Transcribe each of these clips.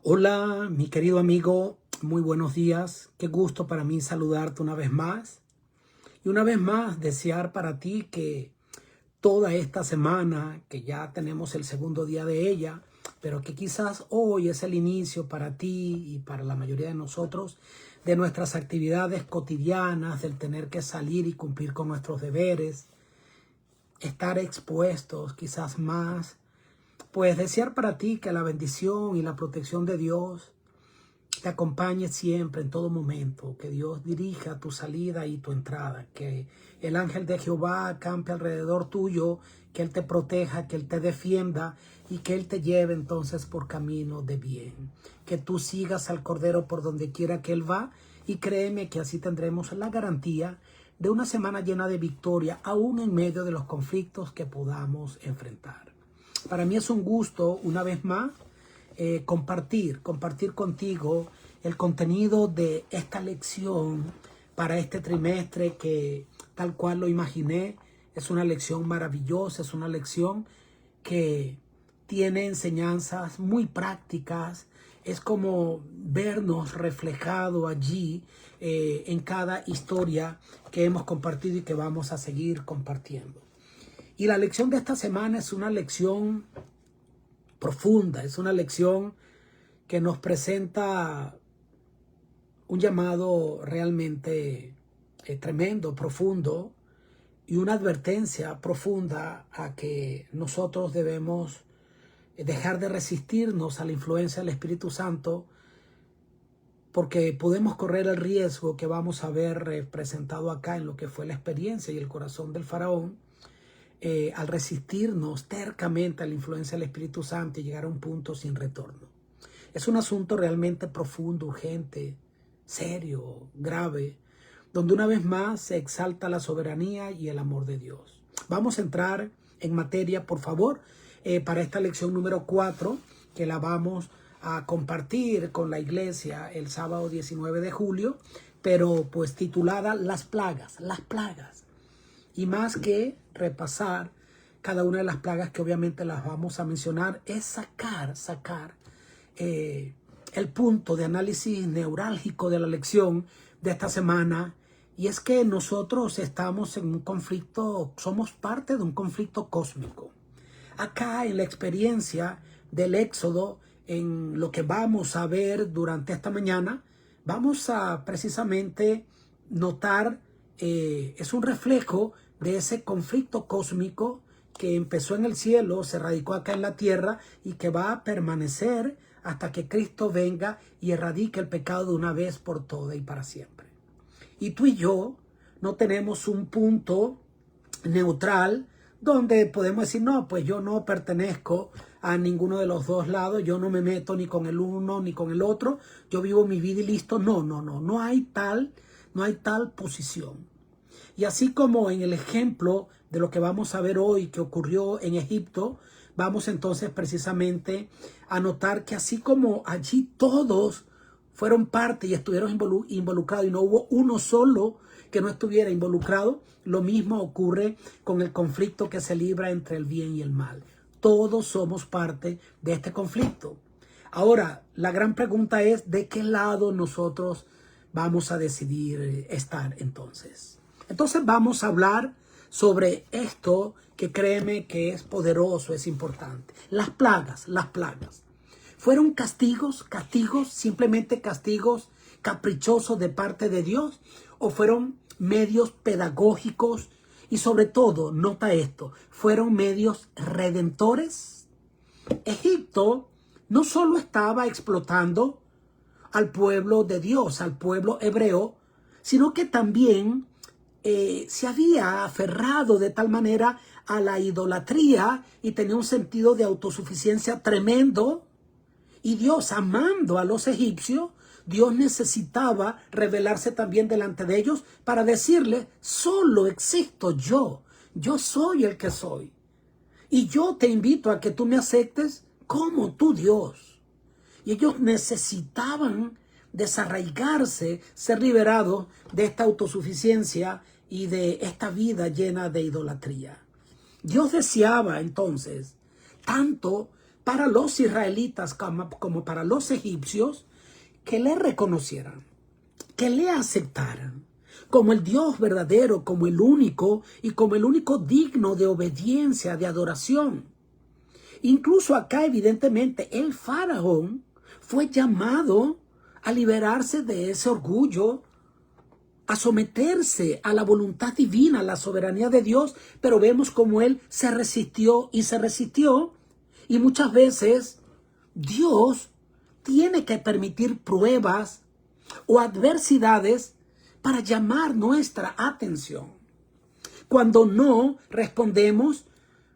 Hola, mi querido amigo, muy buenos días. Qué gusto para mí saludarte una vez más. Y una vez más desear para ti que toda esta semana, que ya tenemos el segundo día de ella, pero que quizás hoy es el inicio para ti y para la mayoría de nosotros de nuestras actividades cotidianas, del tener que salir y cumplir con nuestros deberes, estar expuestos quizás más. Pues desear para ti que la bendición y la protección de Dios te acompañe siempre, en todo momento, que Dios dirija tu salida y tu entrada, que el ángel de Jehová acampe alrededor tuyo, que Él te proteja, que Él te defienda y que Él te lleve entonces por camino de bien, que tú sigas al Cordero por donde quiera que Él va, y créeme que así tendremos la garantía de una semana llena de victoria, aún en medio de los conflictos que podamos enfrentar. Para mí es un gusto, una vez más, compartir contigo el contenido de esta lección para este trimestre que, tal cual lo imaginé, es una lección maravillosa, es una lección que tiene enseñanzas muy prácticas. Es como vernos reflejado allí en cada historia que hemos compartido y que vamos a seguir compartiendo. Y la lección de esta semana es una lección profunda, es una lección que nos presenta un llamado realmente tremendo, profundo, y una advertencia profunda a que nosotros debemos dejar de resistirnos a la influencia del Espíritu Santo, porque podemos correr el riesgo que vamos a ver representado acá en lo que fue la experiencia y el corazón del faraón, al resistirnos tercamente a la influencia del Espíritu Santo y llegar a un punto sin retorno. Es un asunto realmente profundo, urgente, serio, grave, donde una vez más se exalta la soberanía y el amor de Dios. Vamos a entrar en materia, por favor, para esta lección número 4, que la vamos a compartir con la iglesia el sábado 19 de julio, pero pues titulada Las plagas. Y más que repasar cada una de las plagas, que obviamente las vamos a mencionar, es sacar el punto de análisis neurálgico de la lección de esta semana. Y es que nosotros estamos en un conflicto, somos parte de un conflicto cósmico. Acá en la experiencia del Éxodo, en lo que vamos a ver durante esta mañana, vamos a precisamente notar, es un reflejo de ese conflicto cósmico que empezó en el cielo, se radicó acá en la tierra y que va a permanecer hasta que Cristo venga y erradique el pecado de una vez por todas y para siempre. Y tú y yo no tenemos un punto neutral donde podemos decir, no, pues yo no pertenezco a ninguno de los dos lados, yo no me meto ni con el uno ni con el otro, yo vivo mi vida y listo. No hay tal posición. Y así como en el ejemplo de lo que vamos a ver hoy que ocurrió en Egipto, vamos entonces precisamente a notar que así como allí todos fueron parte y estuvieron involucrados y no hubo uno solo que no estuviera involucrado, lo mismo ocurre con el conflicto que se libra entre el bien y el mal. Todos somos parte de este conflicto. Ahora, la gran pregunta es, ¿de qué lado nosotros vamos a decidir estar entonces? Entonces vamos a hablar sobre esto que créeme que es poderoso, es importante. Las plagas. ¿Fueron castigos, simplemente castigos caprichosos de parte de Dios? ¿O fueron medios pedagógicos? Y sobre todo, nota esto, ¿fueron medios redentores? Egipto no solo estaba explotando al pueblo de Dios, al pueblo hebreo, sino que también se había aferrado de tal manera a la idolatría y tenía un sentido de autosuficiencia tremendo. Y Dios, amando a los egipcios, Dios necesitaba revelarse también delante de ellos para decirles, solo existo yo soy el que soy. Y yo te invito a que tú me aceptes como tu Dios. Y ellos necesitaban desarraigarse, ser liberados de esta autosuficiencia y de esta vida llena de idolatría. Dios deseaba entonces tanto para los israelitas como para los egipcios, que le reconocieran, que le aceptaran como el Dios verdadero, como el único y como el único digno de obediencia, de adoración. Incluso acá, evidentemente, el faraón fue llamado a liberarse de ese orgullo, a someterse a la voluntad divina, a la soberanía de Dios, pero vemos cómo él se resistió y se resistió, y muchas veces Dios tiene que permitir pruebas o adversidades para llamar nuestra atención. Cuando no respondemos,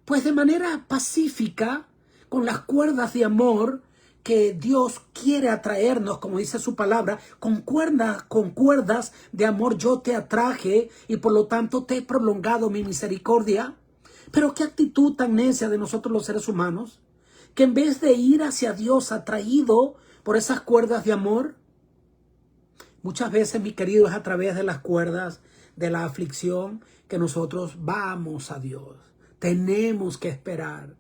pues de manera pacífica, con las cuerdas de amor que Dios quiere atraernos, como dice su palabra, con cuerdas de amor yo te atraje y por lo tanto te he prolongado mi misericordia. Pero qué actitud tan necia de nosotros los seres humanos, que en vez de ir hacia Dios atraído por esas cuerdas de amor, muchas veces, mi querido, es a través de las cuerdas de la aflicción que nosotros vamos a Dios. Tenemos que esperar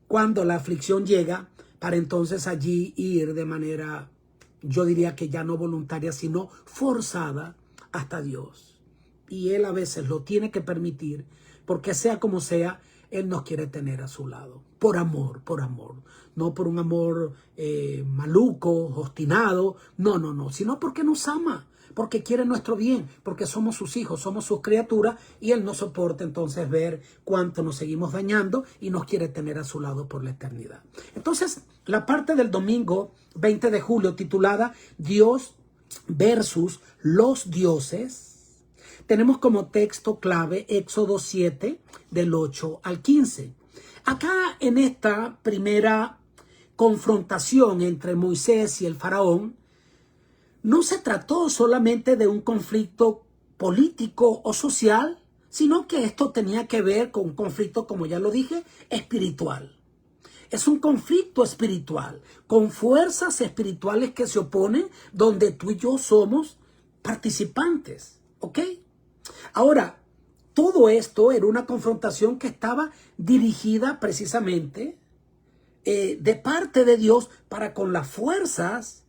cuando la aflicción llega para entonces allí ir de manera, yo diría que ya no voluntaria, sino forzada hasta Dios. Y Él a veces lo tiene que permitir porque sea como sea, Él nos quiere tener a su lado. Por amor, no por un amor maluco, obstinado, no, sino porque nos ama, porque quiere nuestro bien, porque somos sus hijos, somos sus criaturas y Él no soporta entonces ver cuánto nos seguimos dañando y nos quiere tener a su lado por la eternidad. Entonces, la parte del domingo 20 de julio titulada Dios versus los dioses, tenemos como texto clave Éxodo 7 del 8 al 15. Acá en esta primera confrontación entre Moisés y el faraón, no se trató solamente de un conflicto político o social, sino que esto tenía que ver con un conflicto, como ya lo dije, espiritual. Es un conflicto espiritual, con fuerzas espirituales que se oponen, donde tú y yo somos participantes, ¿ok? Ahora, todo esto era una confrontación que estaba dirigida precisamente de parte de Dios para con las fuerzas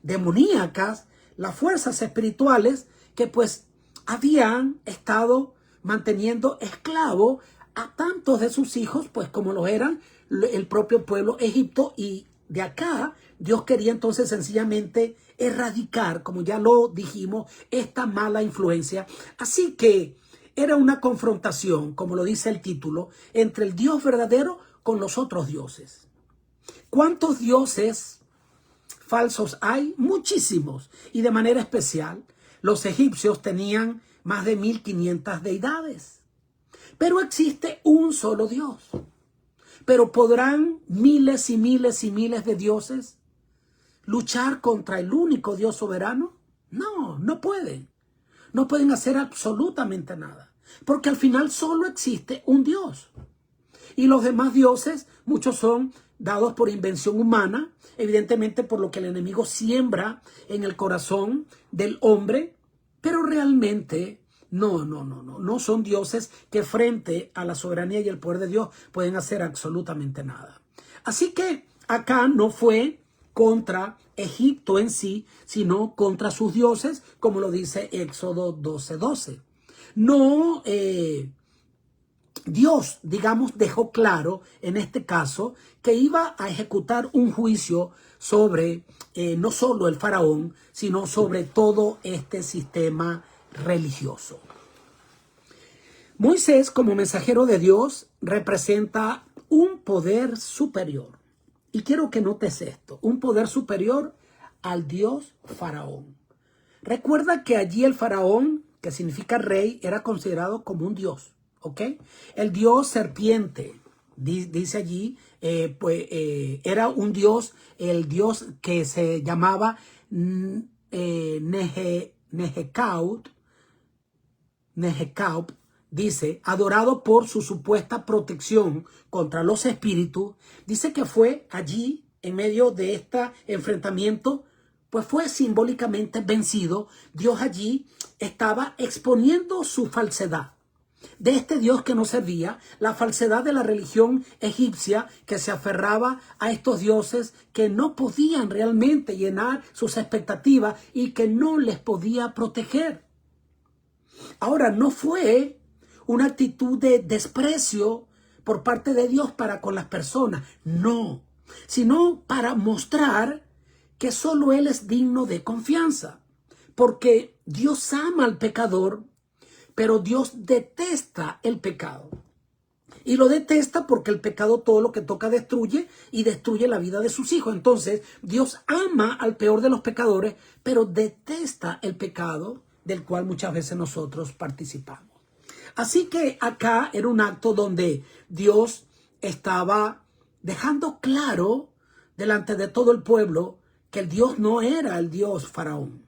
demoníacas, las fuerzas espirituales que pues habían estado manteniendo esclavo a tantos de sus hijos, pues como lo eran el propio pueblo Egipto. Y de acá Dios quería entonces sencillamente erradicar, como ya lo dijimos, esta mala influencia. Así que era una confrontación, como lo dice el título, entre el Dios verdadero con los otros dioses. ¿Cuántos dioses falsos hay? Muchísimos. Y de manera especial, los egipcios tenían más de 1500 deidades. Pero existe un solo Dios. Pero ¿podrán miles y miles y miles de dioses luchar contra el único Dios soberano? No, no pueden. No pueden hacer absolutamente nada. Porque al final solo existe un Dios. Y los demás dioses, muchos son dados por invención humana, evidentemente por lo que el enemigo siembra en el corazón del hombre, pero realmente no son dioses que frente a la soberanía y el poder de Dios pueden hacer absolutamente nada. Así que acá no fue contra Egipto en sí, sino contra sus dioses, como lo dice Éxodo 12:12. No, Dios, digamos, dejó claro en este caso que iba a ejecutar un juicio sobre no solo el faraón, sino sobre todo este sistema religioso. Moisés, como mensajero de Dios, representa un poder superior. Y quiero que notes esto, un poder superior al Dios faraón. Recuerda que allí el faraón, que significa rey, era considerado como un dios. ¿Ok? El dios serpiente, dice allí, era un dios, el dios que se llamaba Nehecaut, dice, adorado por su supuesta protección contra los espíritus. Dice que fue allí, en medio de este enfrentamiento, pues fue simbólicamente vencido. Dios allí estaba exponiendo su falsedad. de este Dios que no servía, la falsedad de la religión egipcia que se aferraba a estos dioses que no podían realmente llenar sus expectativas y que no les podía proteger. Ahora, no fue una actitud de desprecio por parte de Dios para con las personas, no, sino para mostrar que solo Él es digno de confianza, porque Dios ama al pecador, pero Dios detesta el pecado. Y lo detesta porque el pecado todo lo que toca destruye y destruye la vida de sus hijos. Entonces, Dios ama al peor de los pecadores, pero detesta el pecado del cual muchas veces nosotros participamos. Así que acá era un acto donde Dios estaba dejando claro delante de todo el pueblo que el Dios no era el Dios faraón,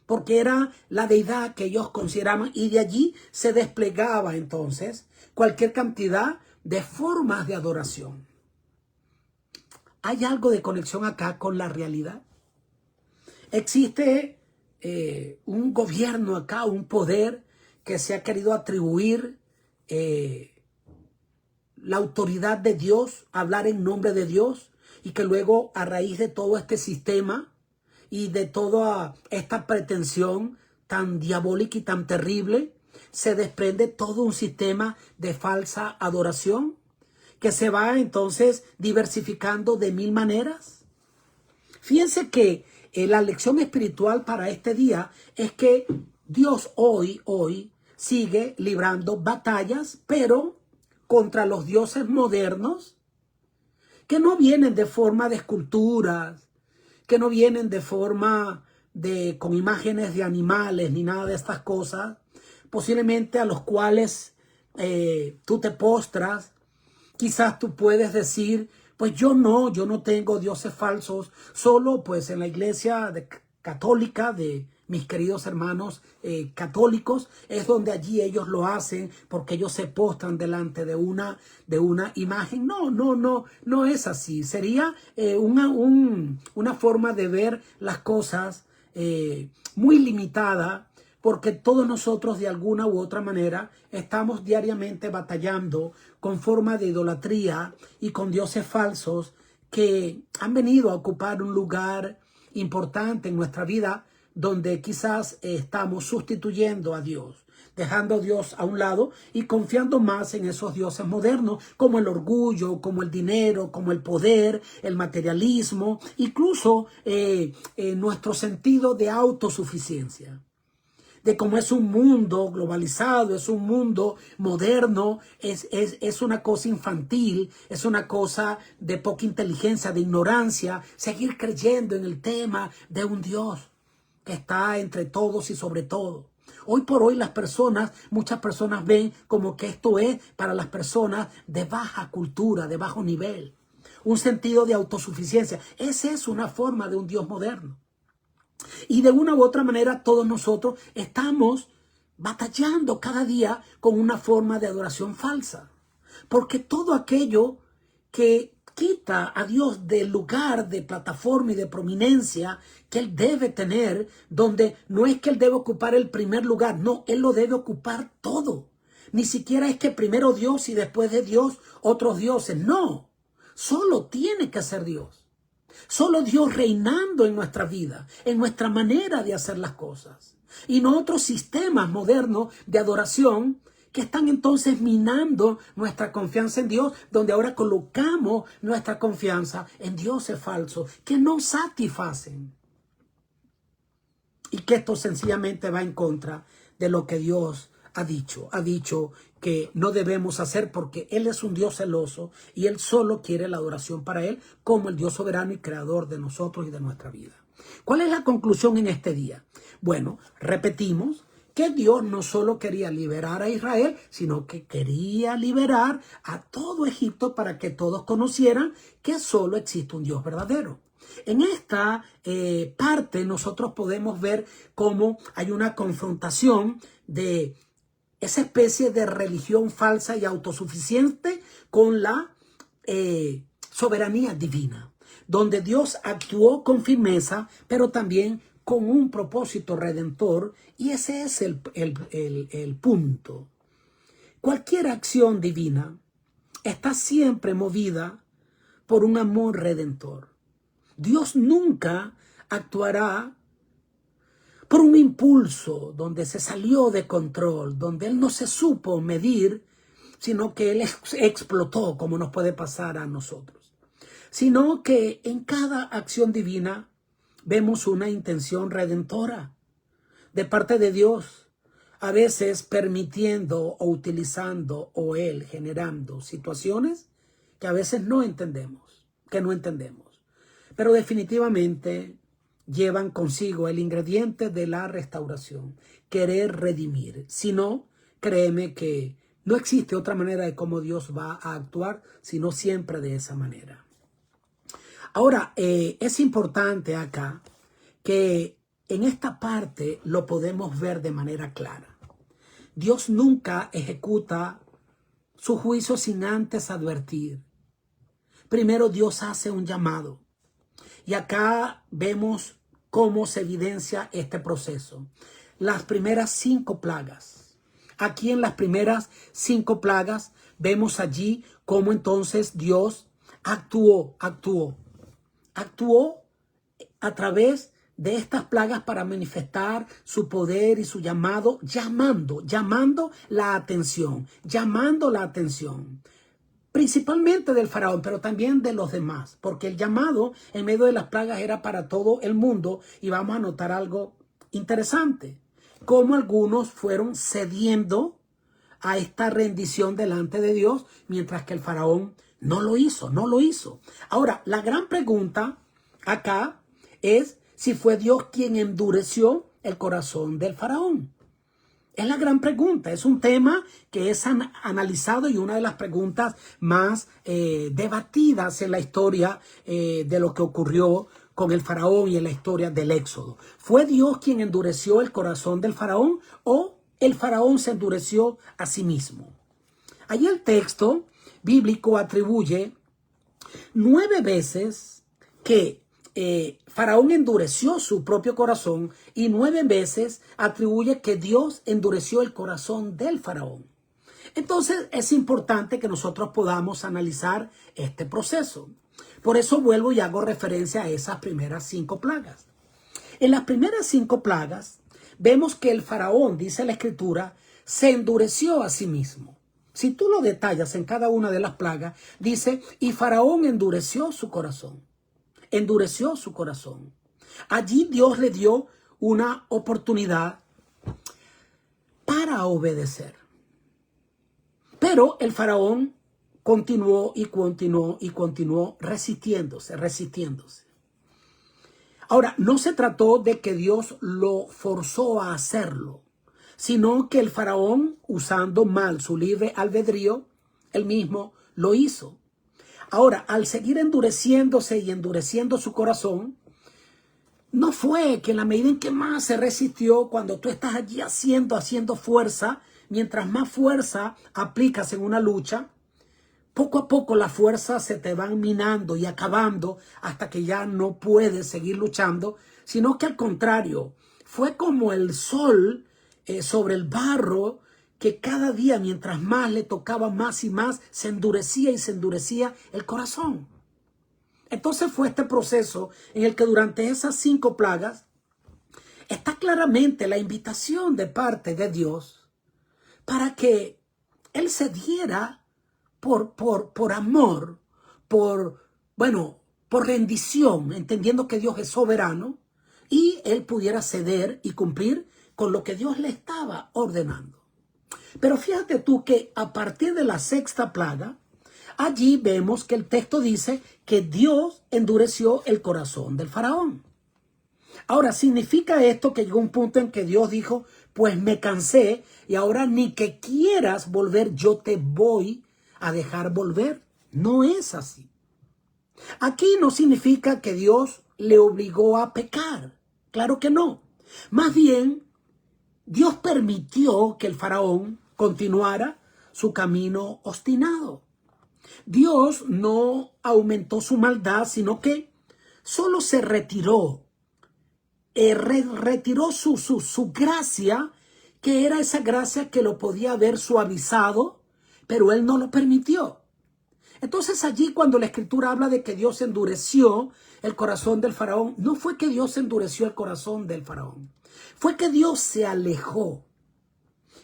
porque era la deidad que ellos consideraban, y de allí se desplegaba entonces cualquier cantidad de formas de adoración. ¿Hay algo de conexión acá con la realidad? Existe un gobierno acá, un poder que se ha querido atribuir la autoridad de Dios, hablar en nombre de Dios, y que luego a raíz de todo este sistema y de toda esta pretensión tan diabólica y tan terrible, se desprende todo un sistema de falsa adoración que se va entonces diversificando de mil maneras. Fíjense que la lección espiritual para este día es que Dios hoy sigue librando batallas, pero contra los dioses modernos que no vienen de forma de esculturas, que no vienen de forma con imágenes de animales ni nada de estas cosas, posiblemente a los cuales tú te postras. Quizás tú puedes decir, pues yo no tengo dioses falsos, solo pues en la iglesia católica de mis queridos hermanos católicos es donde allí ellos lo hacen porque ellos se postran delante de una imagen. No es así. Sería una forma de ver las cosas muy limitada, porque todos nosotros de alguna u otra manera estamos diariamente batallando con forma de idolatría y con dioses falsos que han venido a ocupar un lugar importante en nuestra vida, donde quizás estamos sustituyendo a Dios, dejando a Dios a un lado y confiando más en esos dioses modernos, como el orgullo, como el dinero, como el poder, el materialismo, incluso nuestro sentido de autosuficiencia. De cómo es un mundo globalizado, es un mundo moderno, es una cosa infantil, es una cosa de poca inteligencia, de ignorancia, seguir creyendo en el tema de un Dios que está entre todos y sobre todo. Hoy por hoy muchas personas ven como que esto es para las personas de baja cultura, de bajo nivel, un sentido de autosuficiencia. Esa es una forma de un Dios moderno. Y de una u otra manera todos nosotros estamos batallando cada día con una forma de adoración falsa. Porque todo aquello que quita a Dios del lugar de plataforma y de prominencia que Él debe tener, donde no es que Él debe ocupar el primer lugar, no, Él lo debe ocupar todo. Ni siquiera es que primero Dios y después de Dios otros dioses, no, solo tiene que ser Dios. Solo Dios reinando en nuestra vida, en nuestra manera de hacer las cosas. Y no otros sistemas modernos de adoración que están entonces minando nuestra confianza en Dios, donde ahora colocamos nuestra confianza en dioses falsos que no satisfacen. Y que esto sencillamente va en contra de lo que Dios ha dicho. Ha dicho que no debemos hacer porque Él es un Dios celoso y Él solo quiere la adoración para Él como el Dios soberano y creador de nosotros y de nuestra vida. ¿Cuál es la conclusión en este día? Bueno, repetimos que Dios no solo quería liberar a Israel, sino que quería liberar a todo Egipto para que todos conocieran que solo existe un Dios verdadero. En esta parte nosotros podemos ver cómo hay una confrontación de esa especie de religión falsa y autosuficiente con la soberanía divina, donde Dios actuó con firmeza, pero también con un propósito redentor, y ese es el punto. Cualquier acción divina está siempre movida por un amor redentor. Dios nunca actuará por un impulso donde se salió de control, donde Él no se supo medir, sino que Él explotó, como nos puede pasar a nosotros. Sino que en cada acción divina vemos una intención redentora de parte de Dios, a veces permitiendo o utilizando o Él generando situaciones que a veces no entendemos, pero definitivamente llevan consigo el ingrediente de la restauración, querer redimir. Si no, créeme que no existe otra manera de cómo Dios va a actuar, sino siempre de esa manera. Ahora, es importante acá que en esta parte lo podemos ver de manera clara. Dios nunca ejecuta su juicio sin antes advertir. Primero Dios hace un llamado. Y acá vemos cómo se evidencia este proceso. Las primeras 5 plagas. Aquí en las primeras 5 plagas vemos allí cómo entonces Dios actuó a través de estas plagas para manifestar su poder y su llamado, llamando la atención, principalmente del faraón, pero también de los demás, porque el llamado en medio de las plagas era para todo el mundo. Y vamos a notar algo interesante, cómo algunos fueron cediendo a esta rendición delante de Dios, mientras que el faraón no lo hizo. Ahora, la gran pregunta acá es si fue Dios quien endureció el corazón del faraón. Es la gran pregunta, es un tema que es analizado y una de las preguntas más debatidas en la historia de lo que ocurrió con el faraón y en la historia del Éxodo. ¿Fue Dios quien endureció el corazón del faraón o el faraón se endureció a sí mismo? Allí el texto bíblico atribuye 9 veces que Faraón endureció su propio corazón y 9 veces atribuye que Dios endureció el corazón del faraón. Entonces es importante que nosotros podamos analizar este proceso. Por eso vuelvo y hago referencia a esas primeras 5 plagas. En las primeras 5 plagas vemos que el faraón, dice la escritura, se endureció a sí mismo. Si tú lo detallas en cada una de las plagas, dice, y faraón endureció su corazón. Allí Dios le dio una oportunidad para obedecer. Pero el faraón continuó resistiéndose. Ahora, no se trató de que Dios lo forzó a hacerlo, sino que el faraón, usando mal su libre albedrío, él mismo lo hizo. Ahora, al seguir endureciéndose y endureciendo su corazón, no fue que en la medida en que más se resistió, cuando tú estás allí haciendo fuerza, mientras más fuerza aplicas en una lucha, poco a poco las fuerzas se te van minando y acabando hasta que ya no puedes seguir luchando, sino que al contrario, fue como el sol sobre el barro, que cada día, mientras más le tocaba más y más, se endurecía el corazón. Entonces fue este proceso en el que durante esas 5 plagas está claramente la invitación de parte de Dios para que Él se diera por amor, por rendición, entendiendo que Dios es soberano, y Él pudiera ceder y cumplir con lo que Dios le estaba ordenando. Pero fíjate tú que a partir de la 6ª plaga, allí vemos que el texto dice que Dios endureció el corazón del faraón. Ahora, ¿significa esto que llegó un punto en que Dios dijo, pues me cansé y ahora ni que quieras volver, yo te voy a dejar volver? No es así. Aquí no significa que Dios le obligó a pecar. Claro que no. Más bien, Dios permitió que el faraón continuara su camino obstinado. Dios no aumentó su maldad, sino que solo se retiró. Retiró su gracia que era esa gracia que lo podía haber suavizado, pero él no lo permitió. Entonces allí cuando la Escritura habla de que Dios endureció el corazón del faraón, no fue que Dios endureció el corazón del faraón, fue que Dios se alejó.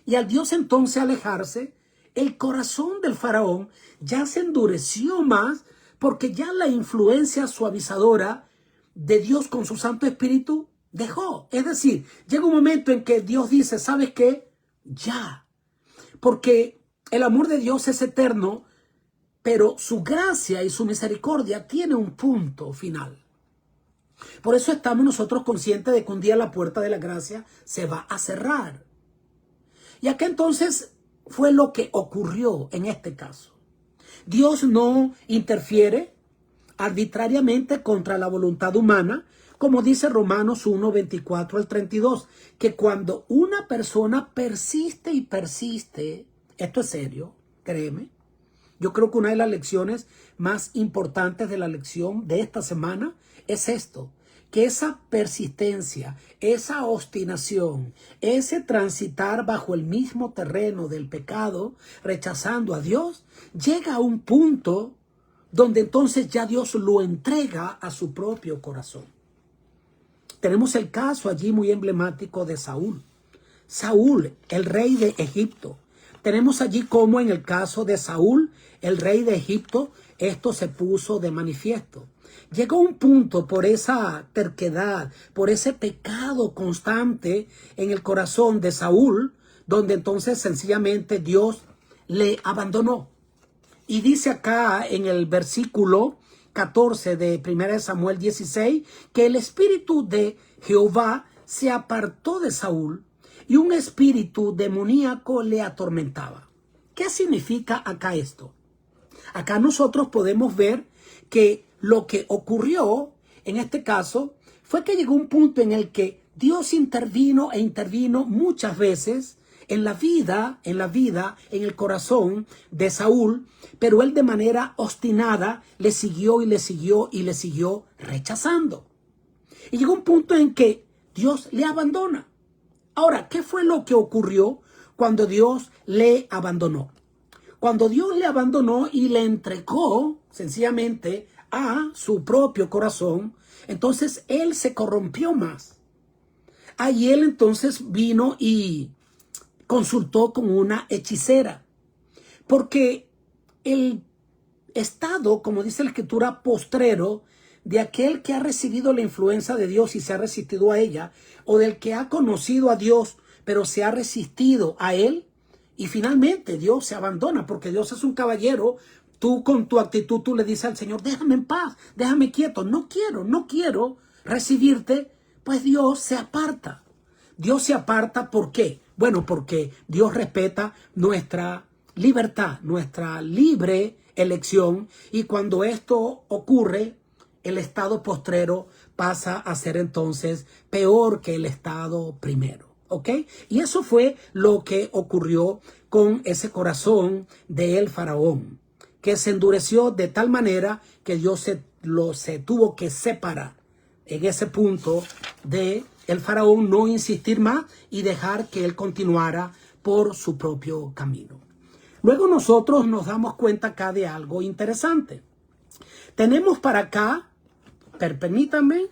Y al Dios entonces alejarse, el corazón del faraón ya se endureció más, porque ya la influencia suavizadora de Dios con su Santo Espíritu dejó. Es decir, llega un momento en que Dios dice, ¿sabes qué? Ya. Porque el amor de Dios es eterno, pero su gracia y su misericordia tiene un punto final. Por eso estamos nosotros conscientes de que un día la puerta de la gracia se va a cerrar. Y acá entonces fue lo que ocurrió en este caso. Dios no interfiere arbitrariamente contra la voluntad humana, como dice Romanos 1, 24 al 32, que cuando una persona persiste y persiste, esto es serio, créeme. Yo creo que una de las lecciones más importantes de la lección de esta semana es esto, que esa persistencia, esa obstinación, ese transitar bajo el mismo terreno del pecado, rechazando a Dios, llega a un punto donde entonces ya Dios lo entrega a su propio corazón. Tenemos el caso allí muy emblemático de Saúl. Saúl, el rey de Egipto. Tenemos allí como en el caso de Saúl, el rey de Egipto, esto se puso de manifiesto. Llegó un punto por esa terquedad, por ese pecado constante en el corazón de Saúl, donde entonces sencillamente Dios le abandonó. Y dice acá en el versículo 14 de 1 Samuel 16, que el espíritu de Jehová se apartó de Saúl y un espíritu demoníaco le atormentaba. ¿Qué significa acá esto? Acá nosotros podemos ver que lo que ocurrió en este caso fue que llegó un punto en el que Dios intervino muchas veces en la vida, en el corazón de Saúl, pero él de manera obstinada le siguió rechazando. Y llegó un punto en que Dios le abandona. Ahora, ¿qué fue lo que ocurrió cuando Dios le abandonó? Cuando Dios le abandonó y le entregó sencillamente a su propio corazón, entonces él se corrompió más. Ahí él entonces vino y consultó con una hechicera, porque el estado, como dice la Escritura, postrero de aquel que ha recibido la influencia de Dios y se ha resistido a ella, o del que ha conocido a Dios pero se ha resistido a él, y finalmente Dios se abandona, porque Dios es un caballero. Tú con tu actitud, tú le dices al Señor, déjame en paz, déjame quieto, no quiero recibirte, pues Dios se aparta. Dios se aparta, ¿por qué? Bueno, porque Dios respeta nuestra libertad, nuestra libre elección, y cuando esto ocurre, el estado postrero pasa a ser entonces peor que el estado primero. ¿Ok? Y eso fue lo que ocurrió con ese corazón del faraón, que se endureció de tal manera que Dios se tuvo que separar en ese punto de el faraón, no insistir más y dejar que él continuara por su propio camino. Luego nosotros nos damos cuenta acá de algo interesante. Tenemos para acá, permítanme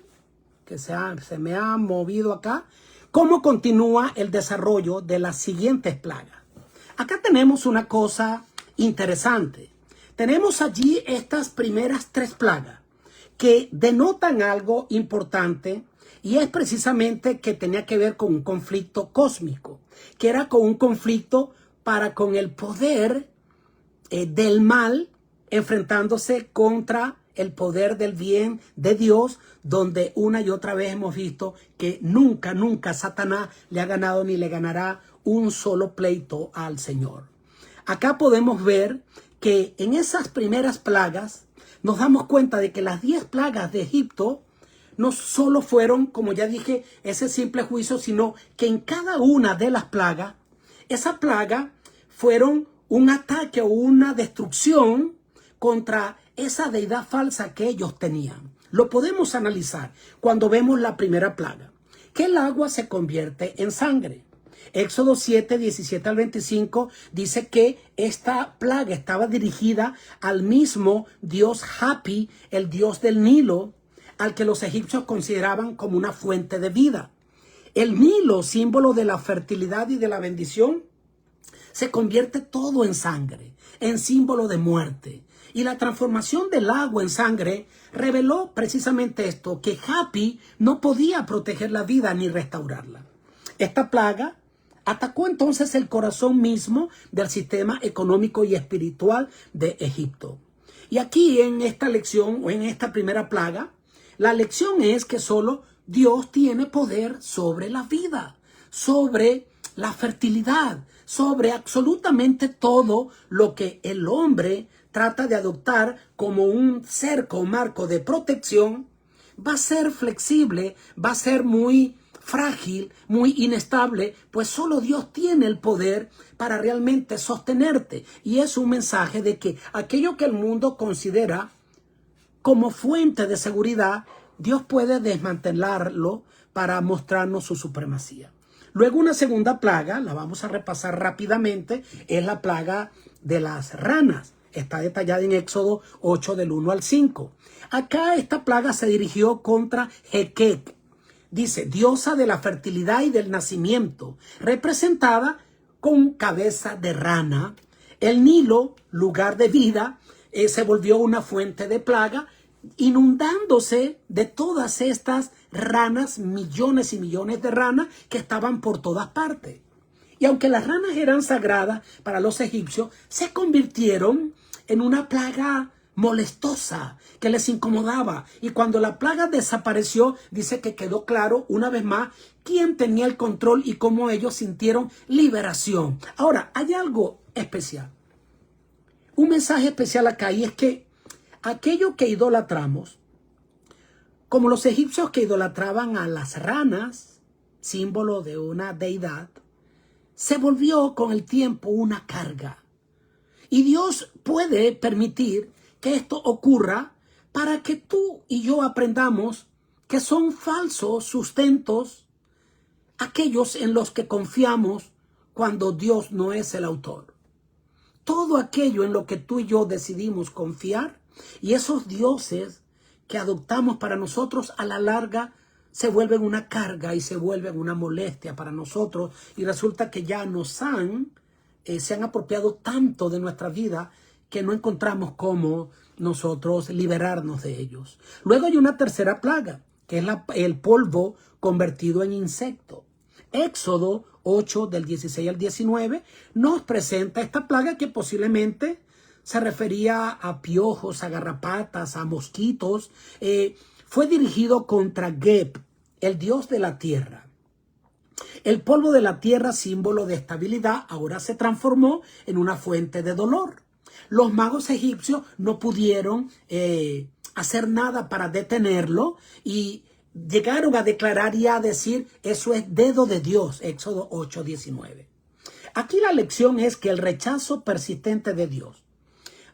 que se me ha movido acá, cómo continúa el desarrollo de las siguientes plagas. Acá tenemos una cosa interesante. Tenemos allí estas primeras 3 plagas que denotan algo importante, y es precisamente que tenía que ver con un conflicto cósmico, que era con un conflicto con el poder del mal enfrentándose contra el poder del bien de Dios, donde una y otra vez hemos visto que nunca Satanás le ha ganado ni le ganará un solo pleito al Señor. Acá podemos ver que en esas primeras plagas nos damos cuenta de que las 10 plagas de Egipto no solo fueron, como ya dije, ese simple juicio, sino que en cada una de las plagas, esa plaga fueron un ataque o una destrucción contra esa deidad falsa que ellos tenían. Lo podemos analizar cuando vemos la primera plaga, que el agua se convierte en sangre. Éxodo 7, 17 al 25 dice que esta plaga estaba dirigida al mismo dios Hapi, el dios del Nilo, al que los egipcios consideraban como una fuente de vida. El Nilo, símbolo de la fertilidad y de la bendición, se convierte todo en sangre, en símbolo de muerte. Y la transformación del agua en sangre reveló precisamente esto, que Hapi no podía proteger la vida ni restaurarla. Esta plaga atacó entonces el corazón mismo del sistema económico y espiritual de Egipto. Y aquí en esta lección, o en esta primera plaga, la lección es que solo Dios tiene poder sobre la vida, sobre la fertilidad, sobre absolutamente todo lo que el hombre trata de adoptar como un cerco o marco de protección. Va a ser flexible, va a ser muy frágil, muy inestable, pues solo Dios tiene el poder para realmente sostenerte. Y es un mensaje de que aquello que el mundo considera como fuente de seguridad, Dios puede desmantelarlo para mostrarnos su supremacía. Luego una segunda plaga, la vamos a repasar rápidamente, es la plaga de las ranas. Está detallada en Éxodo 8 del 1 al 5. Acá esta plaga se dirigió contra Heqet. Dice, diosa de la fertilidad y del nacimiento, representada con cabeza de rana. El Nilo, lugar de vida, se volvió una fuente de plaga, inundándose de todas estas ranas, millones y millones de ranas que estaban por todas partes. Y aunque las ranas eran sagradas para los egipcios, se convirtieron en una plaga molestosa que les incomodaba. Y cuando la plaga desapareció, dice que quedó claro una vez más quién tenía el control y cómo ellos sintieron liberación. Ahora, hay algo especial. Un mensaje especial acá, y es que aquello que idolatramos, como los egipcios que idolatraban a las ranas, símbolo de una deidad, se volvió con el tiempo una carga. Y Dios puede permitir que esto ocurra para que tú y yo aprendamos que son falsos sustentos aquellos en los que confiamos cuando Dios no es el autor. Todo aquello en lo que tú y yo decidimos confiar, y esos dioses que adoptamos para nosotros, a la larga se vuelven una carga y se vuelven una molestia para nosotros, y resulta que ya se han apropiado tanto de nuestra vida que no encontramos cómo nosotros liberarnos de ellos. Luego hay una tercera plaga, que es el polvo convertido en insecto. Éxodo 8 del 16 al 19 nos presenta esta plaga que posiblemente se refería a piojos, a garrapatas, a mosquitos. Fue dirigido contra Geb, el dios de la tierra. El polvo de la tierra, símbolo de estabilidad, ahora se transformó en una fuente de dolor. Los magos egipcios no pudieron hacer nada para detenerlo y llegaron a declarar y a decir, eso es dedo de Dios, Éxodo 8, 19. Aquí la lección es que el rechazo persistente de Dios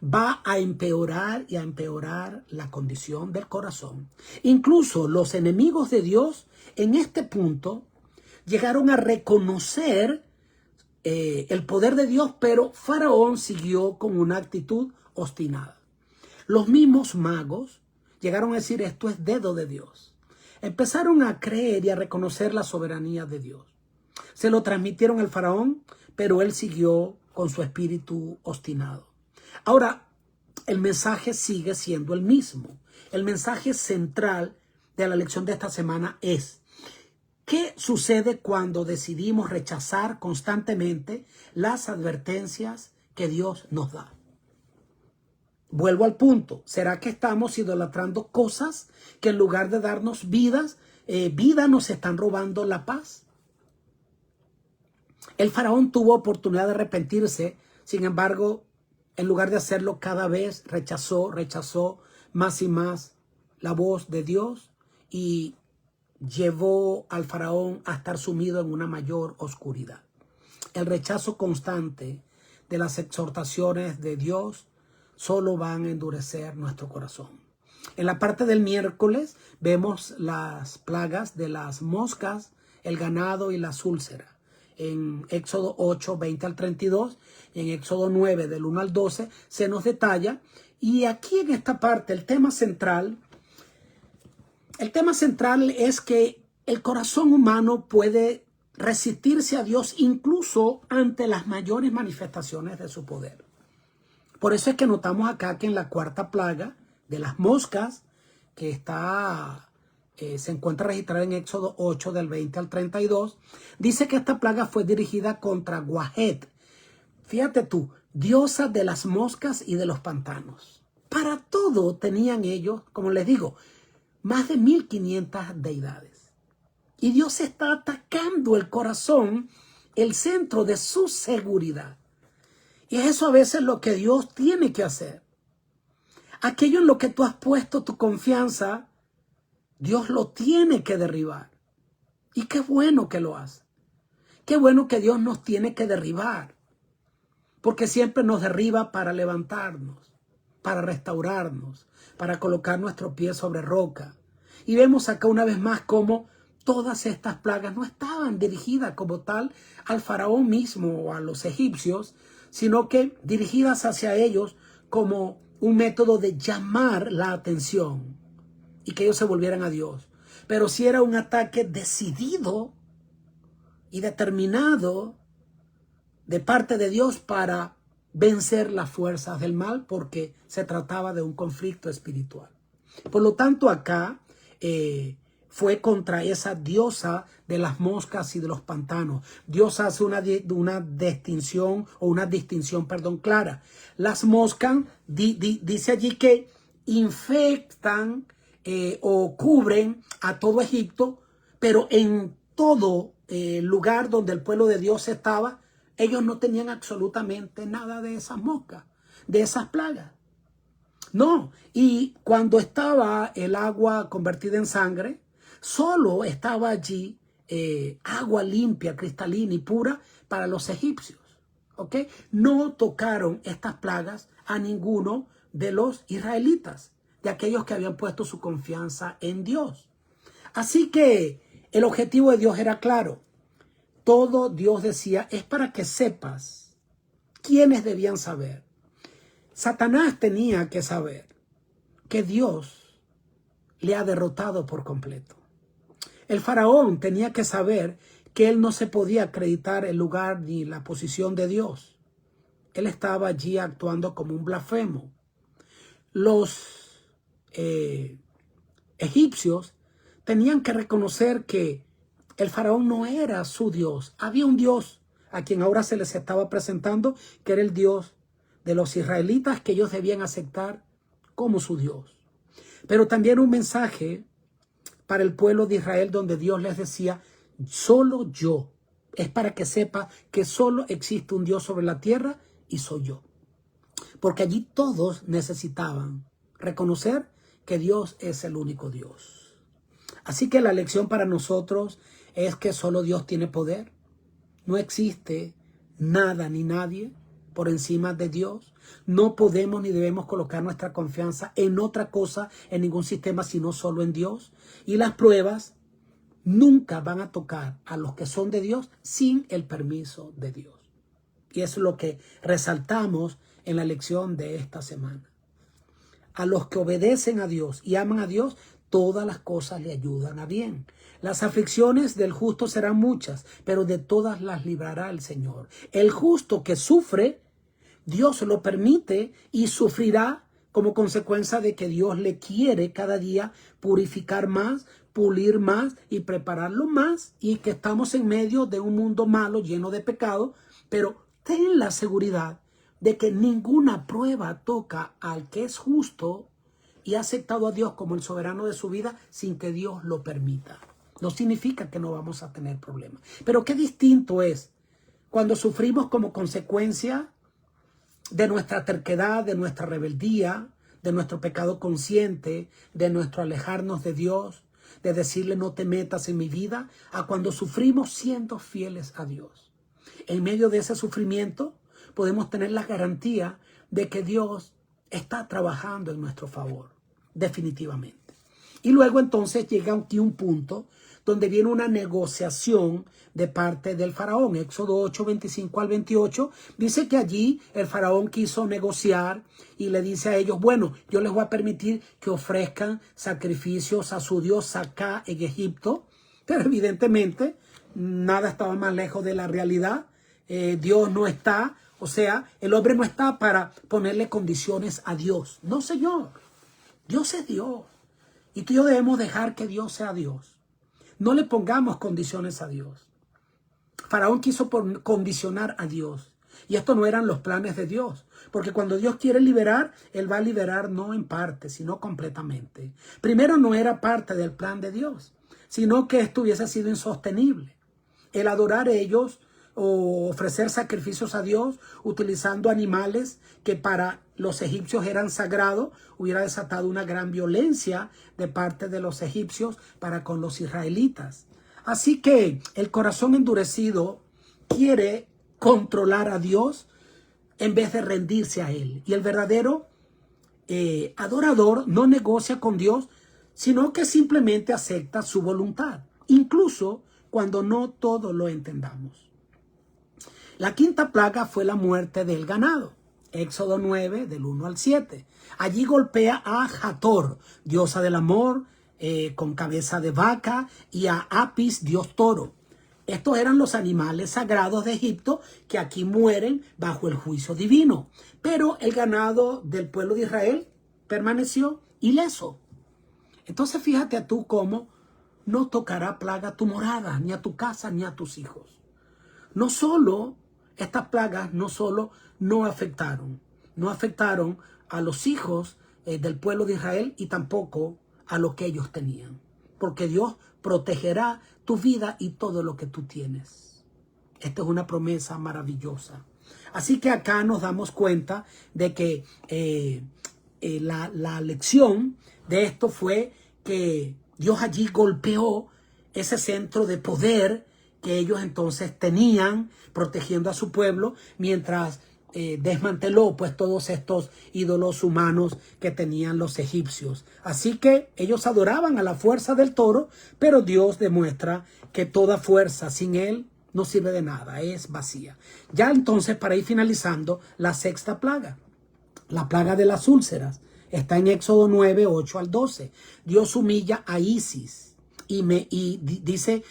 va a empeorar y a empeorar la condición del corazón. Incluso los enemigos de Dios en este punto llegaron a reconocer el poder de Dios, pero Faraón siguió con una actitud obstinada. Los mismos magos llegaron a decir, esto es dedo de Dios. Empezaron a creer y a reconocer la soberanía de Dios. Se lo transmitieron al Faraón, pero él siguió con su espíritu obstinado. Ahora, el mensaje sigue siendo el mismo. El mensaje central de la lección de esta semana es: ¿qué sucede cuando decidimos rechazar constantemente las advertencias que Dios nos da? Vuelvo al punto. ¿Será que estamos idolatrando cosas que en lugar de darnos vida nos están robando la paz? El faraón tuvo oportunidad de arrepentirse, sin embargo, en lugar de hacerlo, cada vez rechazó más y más la voz de Dios y llevó al faraón a estar sumido en una mayor oscuridad. El rechazo constante de las exhortaciones de Dios solo van a endurecer nuestro corazón. En la parte del miércoles vemos las plagas de las moscas, el ganado y las úlceras. en Éxodo 8, 20 al 32, y en Éxodo 9, del 1 al 12, se nos detalla. Y aquí en esta parte, el tema central es que el corazón humano puede resistirse a Dios incluso ante las mayores manifestaciones de su poder. Por eso es que notamos acá que en la cuarta plaga de las moscas, que se encuentra registrada en Éxodo 8 del 20 al 32, dice que esta plaga fue dirigida contra Guajet. Fíjate tú, diosa de las moscas y de los pantanos. Para todo tenían ellos, como les digo, más de 1500 deidades. Y Dios está atacando el corazón, el centro de su seguridad. Y es eso a veces lo que Dios tiene que hacer. Aquello en lo que tú has puesto tu confianza, Dios lo tiene que derribar. Y qué bueno que lo hace. Qué bueno que Dios nos tiene que derribar. Porque siempre nos derriba para levantarnos, para restaurarnos, para colocar nuestro pie sobre roca. Y vemos acá una vez más cómo todas estas plagas no estaban dirigidas como tal al faraón mismo o a los egipcios, sino que dirigidas hacia ellos como un método de llamar la atención y que ellos se volvieran a Dios. Pero si era un ataque decidido y determinado de parte de Dios para vencer las fuerzas del mal, porque se trataba de un conflicto espiritual. Por lo tanto, acá fue contra esa diosa de las moscas y de los pantanos. Dios hace una distinción clara. Las moscas, dice allí que infectan o cubren a todo Egipto, pero en todo lugar donde el pueblo de Dios estaba, ellos no tenían absolutamente nada de esas moscas, de esas plagas. No, y cuando estaba el agua convertida en sangre, solo estaba allí agua limpia, cristalina y pura para los egipcios. ¿Ok? No tocaron estas plagas a ninguno de los israelitas, de aquellos que habían puesto su confianza en Dios. Así que el objetivo de Dios era claro. Todo Dios decía es para que sepas quiénes debían saber. Satanás tenía que saber que Dios le ha derrotado por completo. El faraón tenía que saber que él no se podía acreditar el lugar ni la posición de Dios. Él estaba allí actuando como un blasfemo. Los egipcios tenían que reconocer que el faraón no era su Dios. Había un Dios a quien ahora se les estaba presentando, que era el Dios de los israelitas, que ellos debían aceptar como su Dios. Pero también un mensaje para el pueblo de Israel donde Dios les decía, solo yo. Es para que sepa que solo existe un Dios sobre la tierra y soy yo. Porque allí todos necesitaban reconocer que Dios es el único Dios. Así que la lección para nosotros es que solo Dios tiene poder. No existe nada ni nadie por encima de Dios. No podemos ni debemos colocar nuestra confianza en otra cosa, en ningún sistema, sino solo en Dios. Y las pruebas nunca van a tocar a los que son de Dios sin el permiso de Dios. Y eso es lo que resaltamos en la lección de esta semana. A los que obedecen a Dios y aman a Dios, todas las cosas le ayudan a bien. Las aflicciones del justo serán muchas, pero de todas las librará el Señor. El justo que sufre, Dios lo permite y sufrirá como consecuencia de que Dios le quiere cada día purificar más, pulir más y prepararlo más, y que estamos en medio de un mundo malo lleno de pecado, pero ten la seguridad de que ninguna prueba toca al que es justo y ha aceptado a Dios como el soberano de su vida sin que Dios lo permita. No significa que no vamos a tener problemas. Pero qué distinto es cuando sufrimos como consecuencia de nuestra terquedad, de nuestra rebeldía, de nuestro pecado consciente, de nuestro alejarnos de Dios, de decirle no te metas en mi vida, a cuando sufrimos siendo fieles a Dios. En medio de ese sufrimiento podemos tener la garantía de que Dios está trabajando en nuestro favor, definitivamente. Y luego entonces llega aquí un punto donde viene una negociación de parte del faraón. Éxodo 8, 25 al 28, dice que allí el faraón quiso negociar y le dice a ellos, bueno, yo les voy a permitir que ofrezcan sacrificios a su Dios acá en Egipto, pero evidentemente nada estaba más lejos de la realidad. Dios no está, o sea, el hombre no está para ponerle condiciones a Dios. No, señor, Dios es Dios. Y tú y yo debemos dejar que Dios sea Dios. No le pongamos condiciones a Dios. Faraón quiso condicionar a Dios. Y esto no eran los planes de Dios. Porque cuando Dios quiere liberar, Él va a liberar no en parte, sino completamente. Primero, no era parte del plan de Dios, sino que esto hubiese sido insostenible. El adorar a ellos o ofrecer sacrificios a Dios utilizando animales que para los egipcios eran sagrados, hubiera desatado una gran violencia de parte de los egipcios para con los israelitas. Así que el corazón endurecido quiere controlar a Dios en vez de rendirse a Él. Y el verdadero adorador no negocia con Dios, sino que simplemente acepta su voluntad, incluso cuando no todo lo entendamos. La quinta plaga fue la muerte del ganado. Éxodo 9, del 1 al 7. Allí golpea a Hathor, diosa del amor, con cabeza de vaca, y a Apis, dios toro. Estos eran los animales sagrados de Egipto que aquí mueren bajo el juicio divino. Pero el ganado del pueblo de Israel permaneció ileso. Entonces fíjate a tú cómo no tocará plaga a tu morada, ni a tu casa, ni a tus hijos. No solo estas plagas no afectaron a los hijos del pueblo de Israel y tampoco a lo que ellos tenían. Porque Dios protegerá tu vida y todo lo que tú tienes. Esta es una promesa maravillosa. Así que acá nos damos cuenta de que la lección de esto fue que Dios allí golpeó ese centro de poder que ellos entonces tenían protegiendo a su pueblo, mientras desmanteló pues todos estos ídolos humanos que tenían los egipcios. Así que ellos adoraban a la fuerza del toro, pero Dios demuestra que toda fuerza sin él no sirve de nada, es vacía. Ya entonces, para ir finalizando, la sexta plaga, la plaga de las úlceras, está en Éxodo 9, 8 al 12. Dios humilla a Isis y dice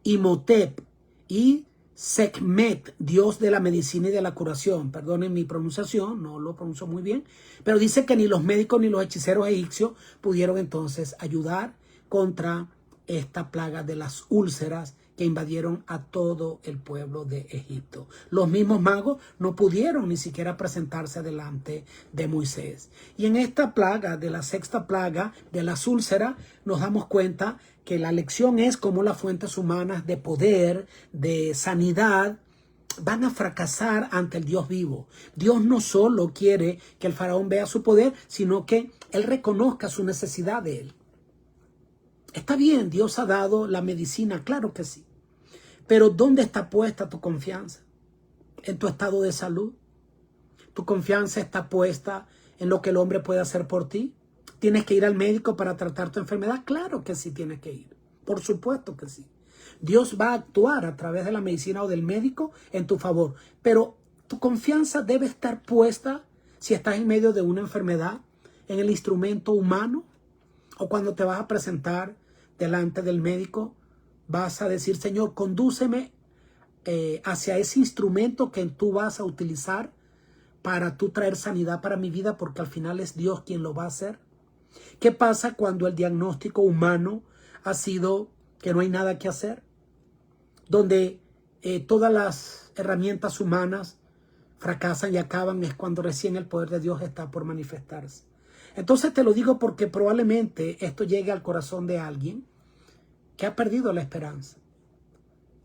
Imhotep y Sekhmet, dios de la medicina y de la curación. Perdonen mi pronunciación, no lo pronuncio muy bien, pero dice que ni los médicos ni los hechiceros egipcios pudieron entonces ayudar contra esta plaga de las úlceras que invadieron a todo el pueblo de Egipto. Los mismos magos no pudieron ni siquiera presentarse delante de Moisés. Y en esta plaga, de la sexta plaga de las úlceras, nos damos cuenta que la lección es cómo las fuentes humanas de poder, de sanidad, van a fracasar ante el Dios vivo. Dios no solo quiere que el faraón vea su poder, sino que él reconozca su necesidad de él. Está bien, Dios ha dado la medicina, claro que sí. Pero ¿dónde está puesta tu confianza? ¿En tu estado de salud? ¿Tu confianza está puesta en lo que el hombre puede hacer por ti? ¿Tienes que ir al médico para tratar tu enfermedad? Claro que sí tienes que ir. Por supuesto que sí. Dios va a actuar a través de la medicina o del médico en tu favor. Pero tu confianza debe estar puesta, si estás en medio de una enfermedad, en el instrumento humano. O cuando te vas a presentar delante del médico, vas a decir, Señor, condúceme hacia ese instrumento que tú vas a utilizar para tú traer sanidad para mi vida, porque al final es Dios quien lo va a hacer. ¿Qué pasa cuando el diagnóstico humano ha sido que no hay nada que hacer? Donde todas las herramientas humanas fracasan y acaban, es cuando recién el poder de Dios está por manifestarse. Entonces te lo digo porque probablemente esto llegue al corazón de alguien que ha perdido la esperanza.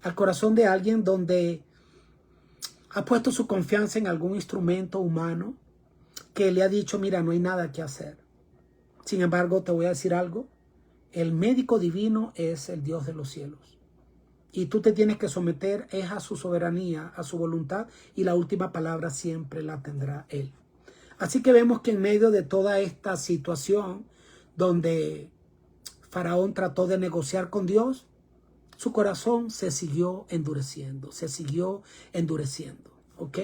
Al corazón de alguien donde ha puesto su confianza en algún instrumento humano que le ha dicho, mira, no hay nada que hacer. Sin embargo, te voy a decir algo. El médico divino es el Dios de los cielos. Y tú te tienes que someter es a su soberanía, a su voluntad, y la última palabra siempre la tendrá Él. Así que vemos que en medio de toda esta situación, donde Faraón trató de negociar con Dios, su corazón se siguió endureciendo, ¿ok?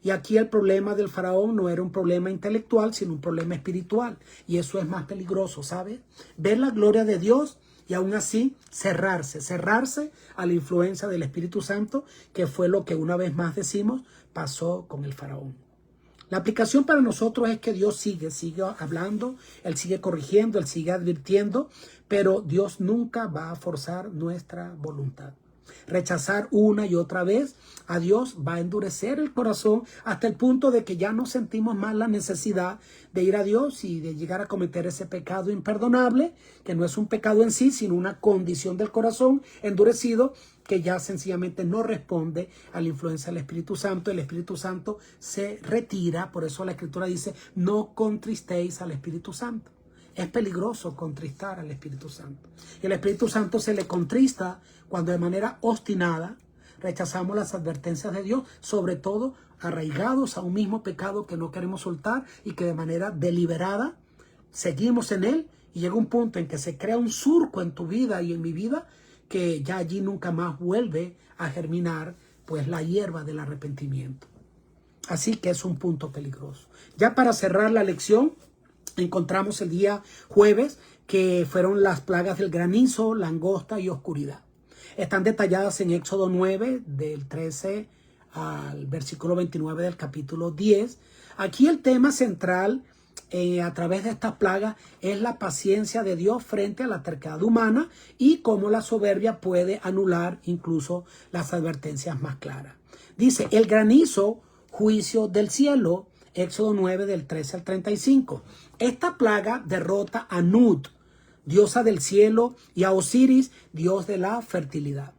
Y aquí el problema del faraón no era un problema intelectual, sino un problema espiritual. Y eso es más peligroso, ¿sabes? Ver la gloria de Dios y aún así cerrarse a la influencia del Espíritu Santo, que fue lo que una vez más decimos pasó con el faraón. La aplicación para nosotros es que Dios sigue hablando, Él sigue corrigiendo, Él sigue advirtiendo, pero Dios nunca va a forzar nuestra voluntad. Rechazar una y otra vez a Dios va a endurecer el corazón hasta el punto de que ya no sentimos más la necesidad de ir a Dios y de llegar a cometer ese pecado imperdonable, que no es un pecado en sí, sino una condición del corazón endurecido que ya sencillamente no responde a la influencia del Espíritu Santo. El Espíritu Santo se retira, por eso la Escritura dice, no contristéis al Espíritu Santo. Es peligroso contristar al Espíritu Santo. Y el Espíritu Santo se le contrista cuando de manera obstinada rechazamos las advertencias de Dios, sobre todo arraigados a un mismo pecado que no queremos soltar y que de manera deliberada seguimos en él, y llega un punto en que se crea un surco en tu vida y en mi vida que ya allí nunca más vuelve a germinar pues la hierba del arrepentimiento. Así que es un punto peligroso. Ya para cerrar la lección, encontramos el día jueves que fueron las plagas del granizo, langosta y oscuridad. Están detalladas en Éxodo 9, del 13 al versículo 29 del capítulo 10. Aquí el tema central a través de estas plagas es la paciencia de Dios frente a la terquedad humana y cómo la soberbia puede anular incluso las advertencias más claras. Dice, el granizo, juicio del cielo, Éxodo 9 del 13 al 35. Esta plaga derrota a Nut, diosa del cielo, y a Osiris, dios de la fertilidad.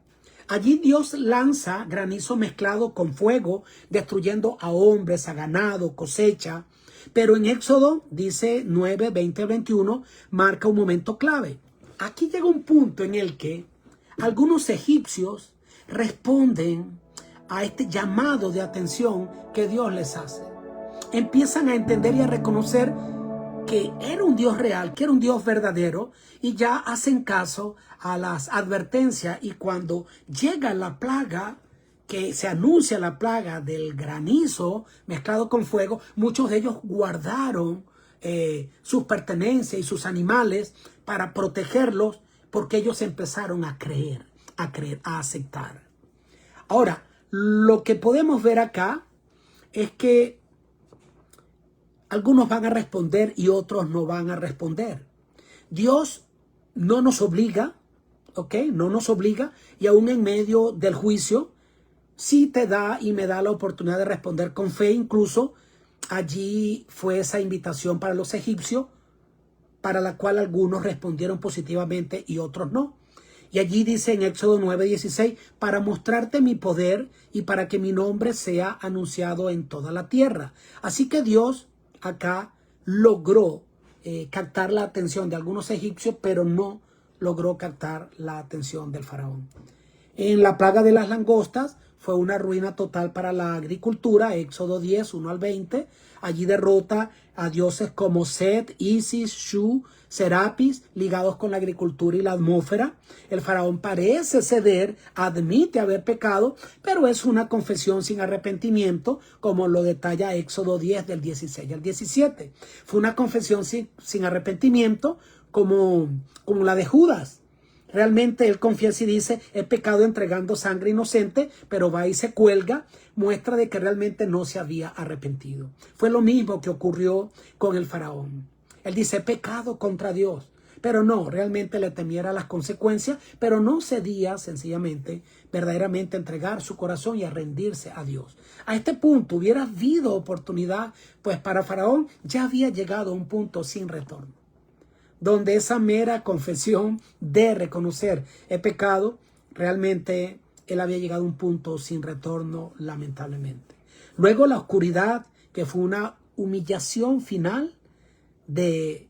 Allí Dios lanza granizo mezclado con fuego, destruyendo a hombres, a ganado, cosecha. Pero en Éxodo, dice 9, 20 al 21, marca un momento clave. Aquí llega un punto en el que algunos egipcios responden a este llamado de atención que Dios les hace. Empiezan a entender y a reconocer que era un Dios real, que era un Dios verdadero, y ya hacen caso a las advertencias. Y cuando llega la plaga, que se anuncia la plaga del granizo mezclado con fuego, muchos de ellos guardaron sus pertenencias y sus animales para protegerlos, porque ellos empezaron a creer, a aceptar. Ahora, lo que podemos ver acá es que algunos van a responder y otros no van a responder. Dios no nos obliga, ¿ok? No nos obliga, y aún en medio del juicio, sí te da y me da la oportunidad de responder con fe. Incluso allí fue esa invitación para los egipcios, para la cual algunos respondieron positivamente y otros no. Y allí dice en Éxodo 9:16, para mostrarte mi poder y para que mi nombre sea anunciado en toda la tierra. Así que Dios acá logró captar la atención de algunos egipcios, pero no logró captar la atención del faraón. En la plaga de las langostas fue una ruina total para la agricultura, Éxodo 10, 1 al 20. Allí derrota a dioses como Set, Isis, Shu, Serapis, ligados con la agricultura y la atmósfera. El faraón parece ceder, admite haber pecado, pero es una confesión sin arrepentimiento, como lo detalla Éxodo 10 del 16 al 17. Fue una confesión sin arrepentimiento como la de Judas. Realmente él confiesa y dice, he pecado entregando sangre inocente, pero va y se cuelga, muestra de que realmente no se había arrepentido. Fue lo mismo que ocurrió con el faraón. Él dice, he pecado contra Dios, pero no, realmente le temiera las consecuencias, pero no cedía sencillamente, verdaderamente a entregar su corazón y a rendirse a Dios. A este punto hubiera habido oportunidad, pues para Faraón ya había llegado a un punto sin retorno, donde esa mera confesión de reconocer el pecado, realmente él había llegado a un punto sin retorno, lamentablemente. Luego la oscuridad, que fue una humillación final de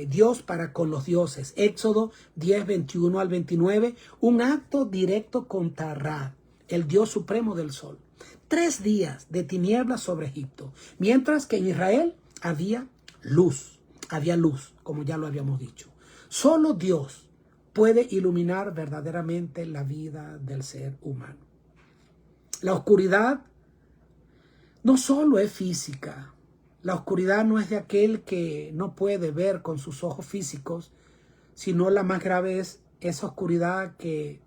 Dios para con los dioses. Éxodo 10, 21 al 29, un acto directo contra Ra, el Dios supremo del sol. 3 días de tinieblas sobre Egipto, mientras que en Israel había luz. había luz, como ya lo habíamos dicho. Solo Dios puede iluminar verdaderamente la vida del ser humano. La oscuridad no solo es física. La oscuridad no es de aquel que no puede ver con sus ojos físicos, sino la más grave es esa oscuridad que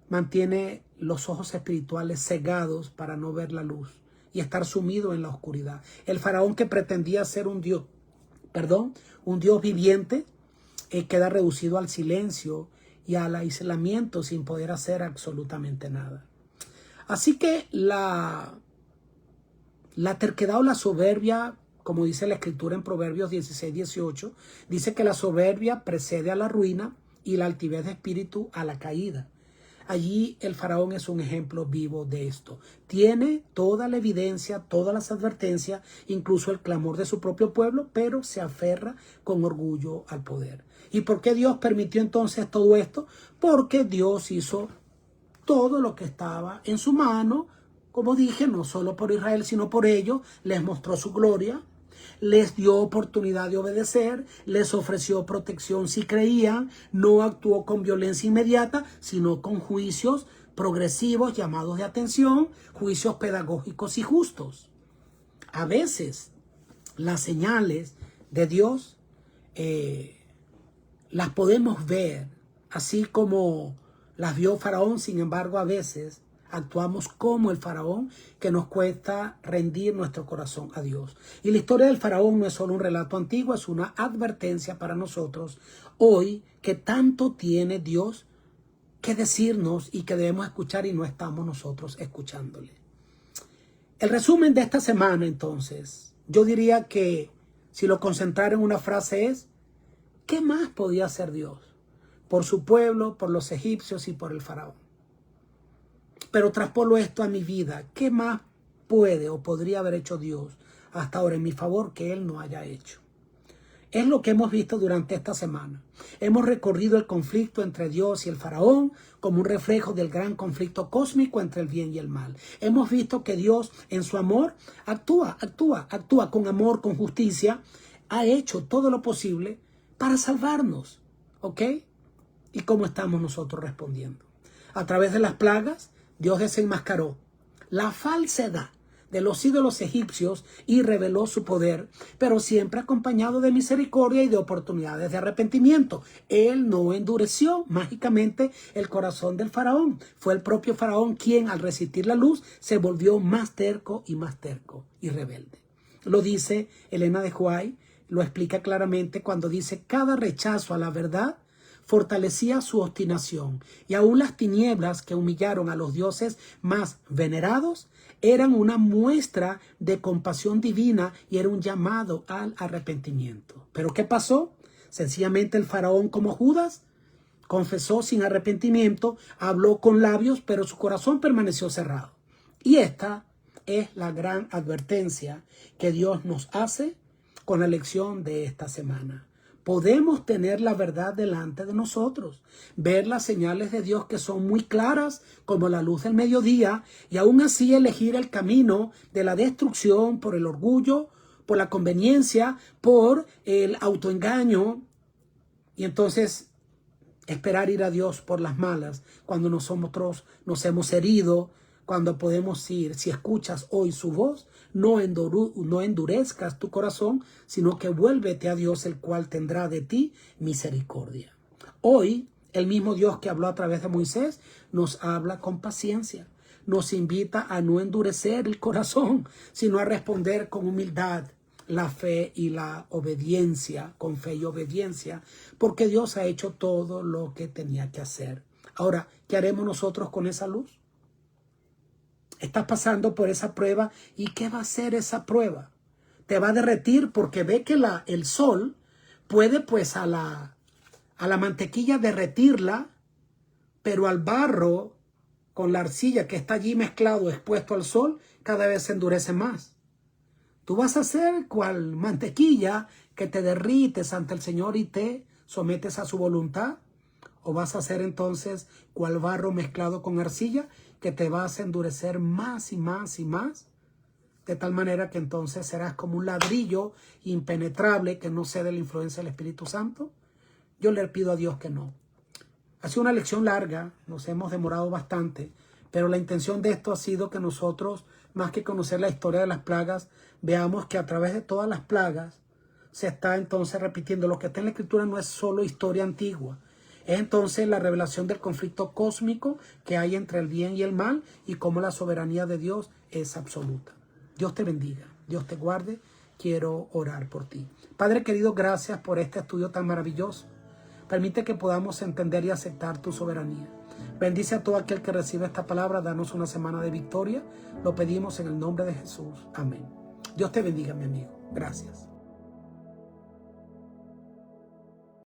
mantiene los ojos espirituales cegados para no ver la luz y estar sumido en la oscuridad. El faraón, que pretendía ser un Dios viviente, queda reducido al silencio y al aislamiento sin poder hacer absolutamente nada. Así que la terquedad o la soberbia, como dice la escritura en Proverbios 16-18, dice que la soberbia precede a la ruina y la altivez de espíritu a la caída. Allí el faraón es un ejemplo vivo de esto. Tiene toda la evidencia, todas las advertencias, incluso el clamor de su propio pueblo, pero se aferra con orgullo al poder. ¿Y por qué Dios permitió entonces todo esto? Porque Dios hizo todo lo que estaba en su mano, como dije, no solo por Israel, sino por ellos. Les mostró su gloria, les dio oportunidad de obedecer, les ofreció protección si creían, no actuó con violencia inmediata, sino con juicios progresivos, llamados de atención, juicios pedagógicos y justos. A veces las señales de Dios las podemos ver, así como las vio Faraón. Sin embargo, a veces actuamos como el faraón, que nos cuesta rendir nuestro corazón a Dios. Y la historia del faraón no es solo un relato antiguo, es una advertencia para nosotros hoy, que tanto tiene Dios que decirnos y que debemos escuchar y no estamos nosotros escuchándole. El resumen de esta semana, entonces, yo diría que si lo concentrara en una frase es: ¿qué más podía hacer Dios por su pueblo, por los egipcios y por el faraón? Pero traspolo esto a mi vida. ¿Qué más puede o podría haber hecho Dios hasta ahora en mi favor que Él no haya hecho? Es lo que hemos visto durante esta semana. Hemos recorrido el conflicto entre Dios y el faraón como un reflejo del gran conflicto cósmico entre el bien y el mal. Hemos visto que Dios, en su amor, actúa con amor, con justicia. Ha hecho todo lo posible para salvarnos. ¿Ok? ¿Y cómo estamos nosotros respondiendo? A través de las plagas, Dios desenmascaró la falsedad de los ídolos egipcios y reveló su poder, pero siempre acompañado de misericordia y de oportunidades de arrepentimiento. Él no endureció mágicamente el corazón del faraón. Fue el propio faraón quien, al resistir la luz, se volvió más terco y rebelde. Lo dice Elena de White, lo explica claramente cuando dice: cada rechazo a la verdad fortalecía su obstinación, y aún las tinieblas que humillaron a los dioses más venerados eran una muestra de compasión divina y era un llamado al arrepentimiento. ¿Pero qué pasó? Sencillamente el faraón, como Judas, confesó sin arrepentimiento, habló con labios, pero su corazón permaneció cerrado. Y esta es la gran advertencia que Dios nos hace con la lección de esta semana. Podemos tener la verdad delante de nosotros, ver las señales de Dios que son muy claras como la luz del mediodía, y aún así elegir el camino de la destrucción por el orgullo, por la conveniencia, por el autoengaño, y entonces esperar ir a Dios por las malas cuando nosotros nos hemos herido, cuando podemos ir. Si escuchas hoy su voz, no endurezcas tu corazón, sino que vuélvete a Dios, el cual tendrá de ti misericordia. Hoy, el mismo Dios que habló a través de Moisés, nos habla con paciencia. Nos invita a no endurecer el corazón, sino a responder con humildad, la fe y la obediencia, con fe y obediencia, porque Dios ha hecho todo lo que tenía que hacer. Ahora, ¿qué haremos nosotros con esa luz? Estás pasando por esa prueba, ¿y qué va a hacer esa prueba? Te va a derretir, porque ve que el sol puede pues a la mantequilla derretirla, pero al barro con la arcilla que está allí mezclado, expuesto al sol, cada vez se endurece más. Tú vas a ser cual mantequilla que te derrites ante el Señor y te sometes a su voluntad, o vas a ser entonces cual barro mezclado con arcilla que te vas a endurecer más y más y más de tal manera que entonces serás como un ladrillo impenetrable que no cede la influencia del Espíritu Santo. Yo le pido a Dios que no. Ha sido una lección larga, nos hemos demorado bastante, pero la intención de esto ha sido que nosotros, más que conocer la historia de las plagas, veamos que a través de todas las plagas se está entonces repitiendo. Lo que está en la Escritura no es solo historia antigua, es entonces la revelación del conflicto cósmico que hay entre el bien y el mal y cómo la soberanía de Dios es absoluta. Dios te bendiga, Dios te guarde. Quiero orar por ti. Padre querido, gracias por este estudio tan maravilloso. Permite que podamos entender y aceptar tu soberanía. Bendice a todo aquel que recibe esta palabra. Danos una semana de victoria. Lo pedimos en el nombre de Jesús. Amén. Dios te bendiga, mi amigo. Gracias.